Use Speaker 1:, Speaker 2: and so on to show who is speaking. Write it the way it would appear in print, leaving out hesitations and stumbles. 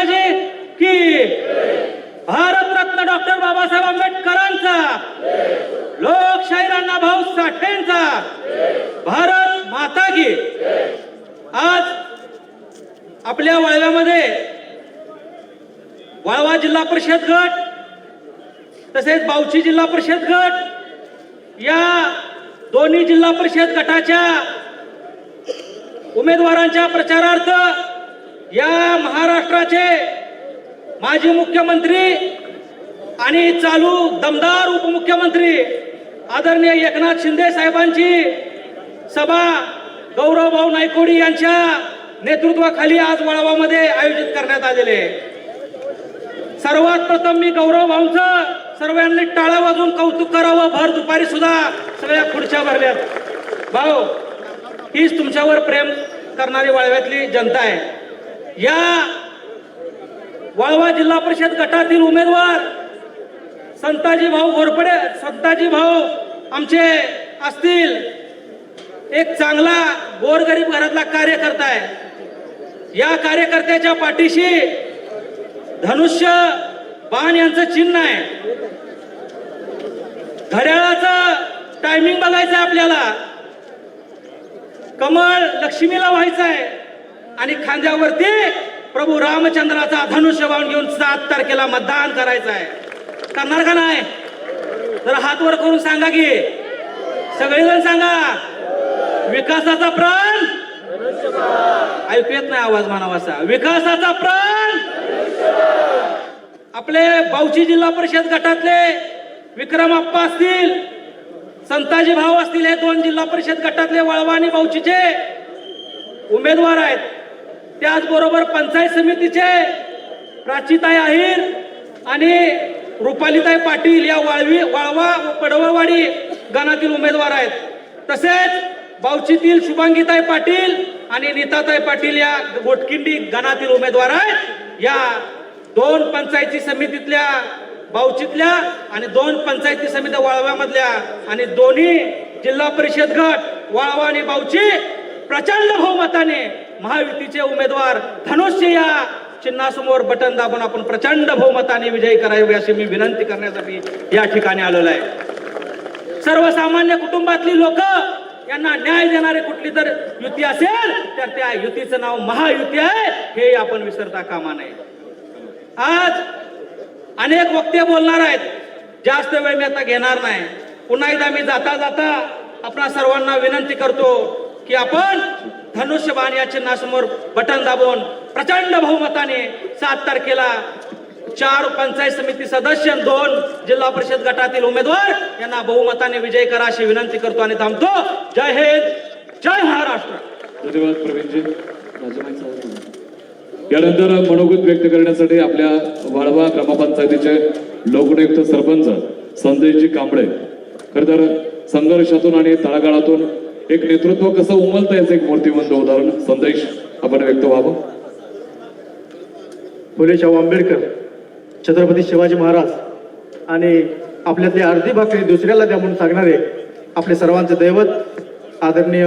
Speaker 1: शिवाजी की, भारतरत्न डॉक्टर बाबासाहेब आंबेडकरांचा, लोकशाहीर अण्णाभाऊ साठेंचा, भारत माता की। आज आपल्या वाळव्यामध्ये वाळवा जिल्हा परिषद गट तसेच बावची जिल्हा परिषद गट या दोन्ही जिल्हा परिषद गटाच्या उमेदवारांच्या प्रचारार्थ या महाराष्ट्राचे माजी मुख्यमंत्री आणि चालू दमदार उपमुख्यमंत्री आदरणीय एकनाथ शिंदे साहेबांची सभा गौरवभाऊ नायकोडी यांच्या नेतृत्वाखाली आज वाळवामध्ये आयोजित करण्यात आलेले। सर्वात प्रथम मी गौरवभाऊंचं सर्वांनी टाळ्या वाजवून कौतुक करावं। भर दुपारी सुद्धा सगळ्या खुर्च्या भरल्यात। भाऊ, हीच तुमच्यावर प्रेम करणारी वाळव्यातली जनता आहे। या वाळवा जिल्हा परिषद गटातील उमेदवार संताजी भाऊ घोरपडे, संताजी भाऊ आमचे असतील, एक चांगला गोरगरीब घरातला कार्यकर्ता आहे। या कार्यकर्त्याच्या पाठीशी धनुष्य बाण यांचं चिन्ह आहे। घड्याळाचं टायमिंग बघायचं आपल्याला, कमळ लक्ष्मीला व्हायचं आहे आणि खांद्यावरती प्रभू रामचंद्राचा धनुष्य बाण घेऊन 7 तारखेला मतदान करायचं आहे। करणार का नाही? जरा हात वर करून सांगा की, सगळेजण सांगा। विकासाचा प्राण, ऐकू येत नाही आवाज मानवाचा, विकासाचा प्राण। आपले बावची जिल्हा परिषद गटातले विक्रम आप्पा असतील, संताजी भाऊ असतील, हे 2 जिल्हा परिषद गटातले वाळवा आणि बावचीचे उमेदवार आहेत। त्याचबरोबर पंचायत समितीचे प्राचीताई अहिर आणि रुपालीताई पाटील या वाळवा व पडवळवाडी गणातील उमेदवार आहेत। तसेच बावचीतील शुभांगीताई पाटील आणि नीताताई पाटील या गोटकिंडी गणातील उमेदवार आहेत। या 2 पंचायती समितीतल्या बावचीतल्या आणि 2 पंचायती समिती वाळव्यामधल्या आणि दोन्ही जिल्हा परिषद गट वाळवा आणि बावची प्रचंड बहुमताने महायुतीचे उमेदवार धनुष्य या चिन्हासमोर बटन दाबून आपण प्रचंड बहुमताने विजयी करावे अशी मी विनंती करण्यासाठी या ठिकाणी आलेलो आहे। सर्वसामान्य कुटुंबातली लोक यांना न्याय देणारे कुठली तर युती असेल तर त्या युतीचं नाव महायुती आहे, हे आपण विसरता कामा नये। आज अनेक वक्ते बोलणार आहेत, जास्त वेळ मी आता घेणार नाही। पुन्हा एकदा मी जाता जाता आपणा सर्वांना विनंती करतो की आपण धनुष्यबाण या चिन्हासमोर बटन दाबून प्रचंड बहुमताने 7 तारखेला 4 पंचायत समिती सदस्य, 2 जिल्हा परिषद गटातील उमेदवार यांना बहुमताने विजय करा अशी विनंती करतो आणि थांबतो। जय हिंद, जय महाराष्ट्र।
Speaker 2: धन्यवाद प्रवीणजी। यानंतर मनोगत व्यक्त करण्यासाठी आपल्या वाळवा ग्रामपंचायतीचे लोकनियुक्त सरपंच संदेशजी कांबळे, खरं तर संघर्षातून आणि तळागाळातून एक नेतृत्व कसं उमलतं याचं एक मूर्तिमंत उदाहरण संदेश आपण व्यक्त व्हावं।
Speaker 3: फुले शाहू आंबेडकर, छत्रपती शिवाजी महाराज आणि आपल्यातली अर्धी भाकरी दुसऱ्याला द्या म्हणून सांगणारे आपले सर्वांचे दैवत आदरणीय